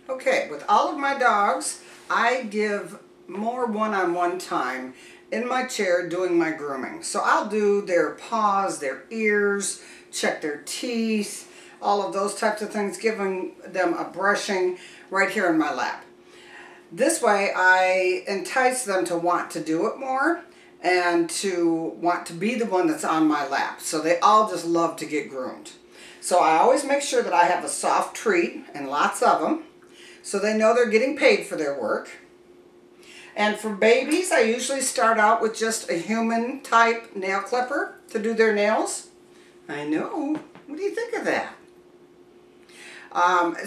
Okay, with all of my dogs, I give more one-on-one time in my chair doing my grooming. So I'll do their paws, their ears, check their teeth, all of those types of things, giving them a brushing right here in my lap. This way I entice them to want to do it more and to want to be the one that's on my lap. So they all just love to get groomed. So I always make sure that I have a soft treat, and lots of them, so they know they're getting paid for their work. And for babies, I usually start out with just a human type nail clipper to do their nails. I know. What do you think of that?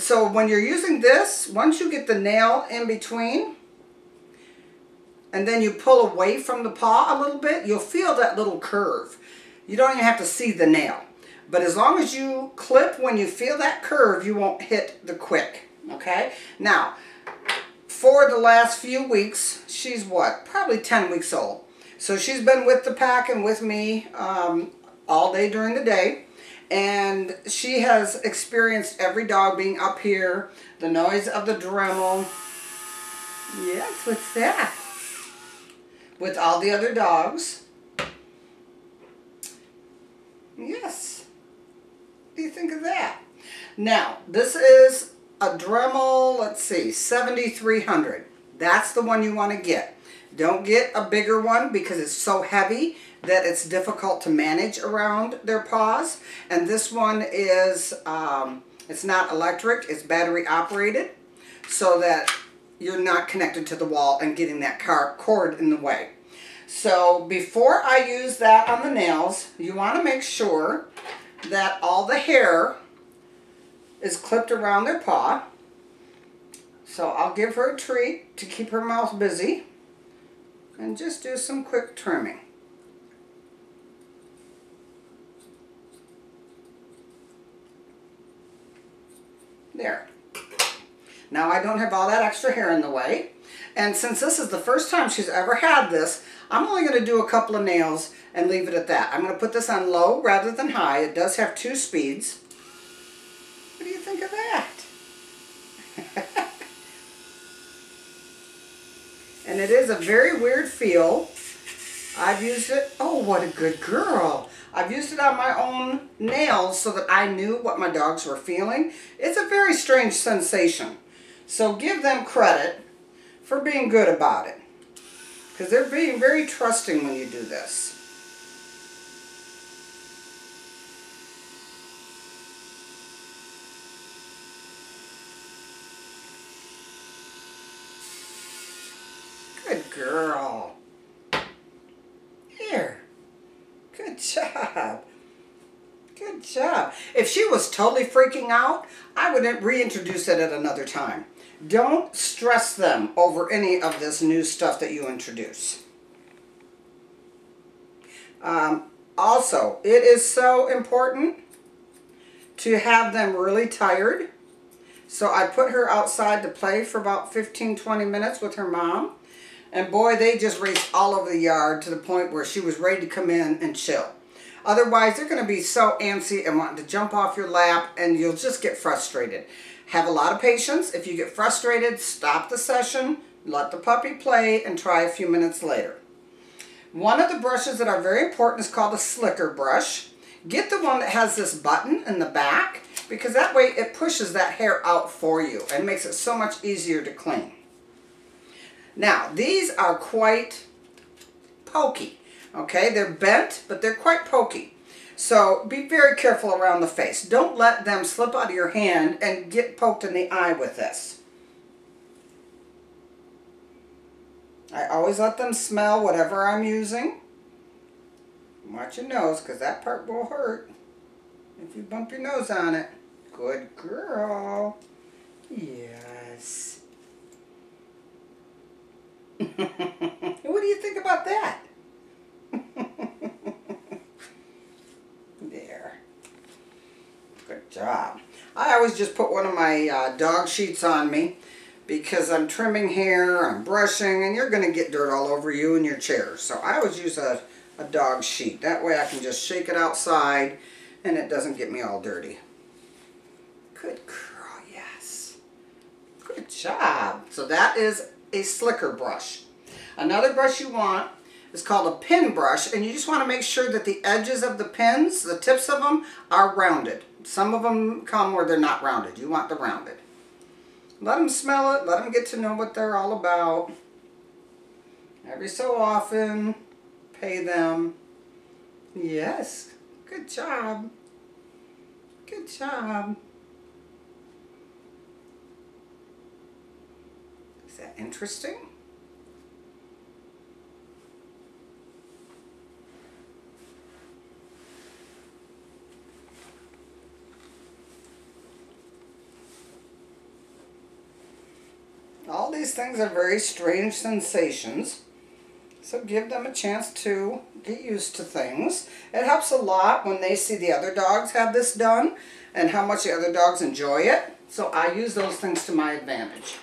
So when you're using this, once you get the nail in between, and then you pull away from the paw a little bit, you'll feel that little curve. You don't even have to see the nail. But as long as you clip when you feel that curve, you won't hit the quick. Okay? Now, for the last few weeks, she's what? Probably 10 weeks old. So she's been with the pack and with me all day during the day. And she has experienced every dog being up here, the noise of the Dremel. Yes, what's that? With all the other dogs. Yes. What do you think of that? Now, this is a Dremel, let's see, 7300. That's the one you want to get. Don't get a bigger one because it's so heavy that it's difficult to manage around their paws. And this one is, it's not electric, it's battery operated, so that you're not connected to the wall and getting that cord in the way. So before I use that on the nails, you want to make sure that all the hair is clipped around their paw. So I'll give her a treat to keep her mouth busy and just do some quick trimming. There. Now I don't have all that extra hair in the way, and since this is the first time she's ever had this, I'm only going to do a couple of nails and leave it at that. I'm going to put this on low rather than high. It does have 2 speeds. What do you think of that? And it is a very weird feel. I've used it, oh, what a good girl. I've used it on my own nails so that I knew what my dogs were feeling. It's a very strange sensation. So give them credit for being good about it, because they're being very trusting when you do this. Good girl. Here. Good job. Good job. If she was totally freaking out, I would reintroduce it at another time. Don't stress them over any of this new stuff that you introduce. Also, it is so important to have them really tired. So I put her outside to play for about 15-20 minutes with her mom. And boy, they just raced all over the yard to the point where she was ready to come in and chill. Otherwise, they're going to be so antsy and wanting to jump off your lap, and you'll just get frustrated. Have a lot of patience. If you get frustrated, stop the session, let the puppy play, and try a few minutes later. One of the brushes that are very important is called a slicker brush. Get the one that has this button in the back, because that way it pushes that hair out for you and makes it so much easier to clean. Now, these are quite pokey, okay? They're bent, but they're quite pokey. So be very careful around the face. Don't let them slip out of your hand and get poked in the eye with this. I always let them smell whatever I'm using. Watch your nose, because that part will hurt if you bump your nose on it. Good girl. Yes. What do you think about that? There. Good job. I always just put one of my dog sheets on me because I'm trimming hair, I'm brushing, and you're going to get dirt all over you and your chair. So I always use a dog sheet. That way I can just shake it outside and it doesn't get me all dirty. Good girl, yes. Good job. So that is a slicker brush. Another brush you want is called a pin brush, and you just want to make sure that the edges of the pins, the tips of them, are rounded. Some of them come where they're not rounded. You want the rounded. Let them smell it. Let them get to know what they're all about. Every so often, pay them. Yes, good job. Good job. Is that interesting? All these things are very strange sensations, so give them a chance to get used to things. It helps a lot when they see the other dogs have this done and how much the other dogs enjoy it, so I use those things to my advantage.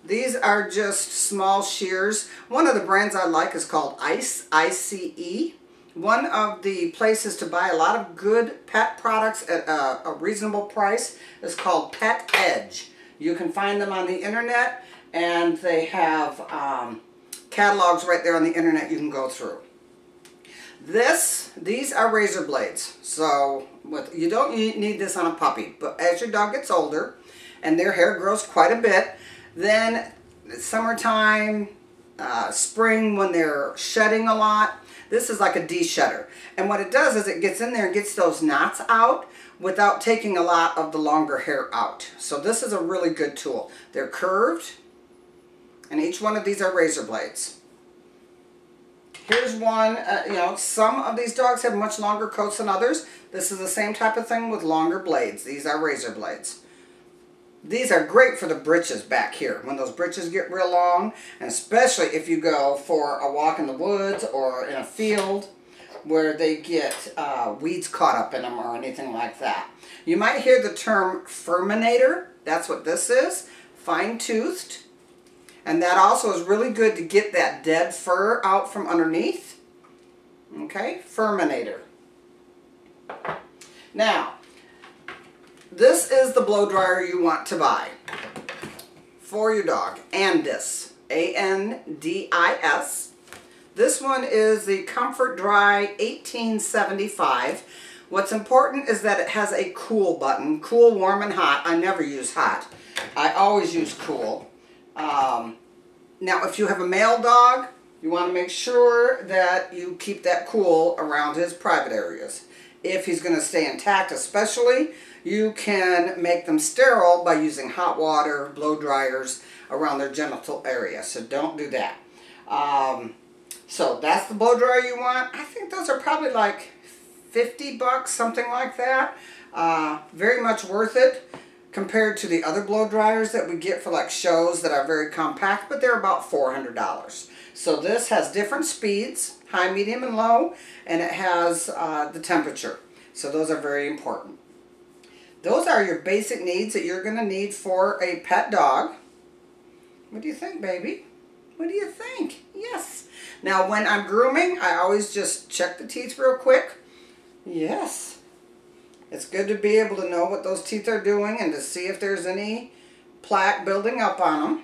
These are just small shears. One of the brands I like is called Ice, I-C-E. One of the places to buy a lot of good pet products at a reasonable price is called Pet Edge. You can find them on the internet, and they have catalogs right there on the internet you can go through. These are razor blades, so you don't need this on a puppy, but as your dog gets older and their hair grows quite a bit, then summertime, spring when they're shedding a lot, this is like a de-shedder. And what it does is it gets in there and gets those knots out without taking a lot of the longer hair out. So this is a really good tool. They're curved, and each one of these are razor blades. Here's one, you know, some of these dogs have much longer coats than others. This is the same type of thing with longer blades. These are razor blades. These are great for the britches back here, when those britches get real long, and especially if you go for a walk in the woods or in a field where they get weeds caught up in them or anything like that. You might hear the term furminator. That's what this is, fine-toothed. And that also is really good to get that dead fur out from underneath. Okay, furminator. Now, this is the blow dryer you want to buy for your dog. Andis, A-N-D-I-S. This one is the Comfort Dry 1875. What's important is that it has a cool button. Cool, warm, and hot. I never use hot. I always use cool. Now, if you have a male dog, you want to make sure that you keep that cool around his private areas. If he's going to stay intact especially, you can make them sterile by using hot water, blow dryers around their genital area. So don't do that. So that's the blow dryer you want. I think those are probably like 50 bucks, something like that. Very much worth it compared to the other blow dryers that we get for like shows that are very compact, but they're about $400. So this has different speeds, high, medium, and low, and it has the temperature. So those are very important. Those are your basic needs that you're going to need for a pet dog. What do you think, baby? What do you think? Yes. Now, when I'm grooming, I always just check the teeth real quick. Yes. It's good to be able to know what those teeth are doing and to see if there's any plaque building up on them.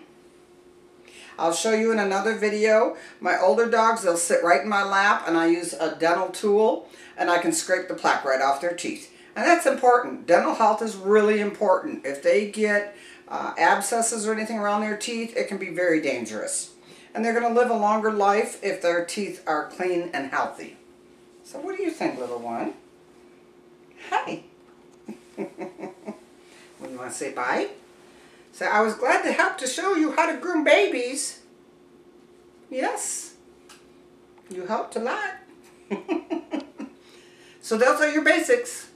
I'll show you in another video. My older dogs, they'll sit right in my lap, and I use a dental tool, and I can scrape the plaque right off their teeth. And that's important. Dental health is really important. If they get abscesses or anything around their teeth, it can be very dangerous. And they're going to live a longer life if their teeth are clean and healthy. So what do you think, little one? Hi. Well, you want to say bye? So I was glad to help to show you how to groom babies. Yes. You helped a lot. So those are your basics.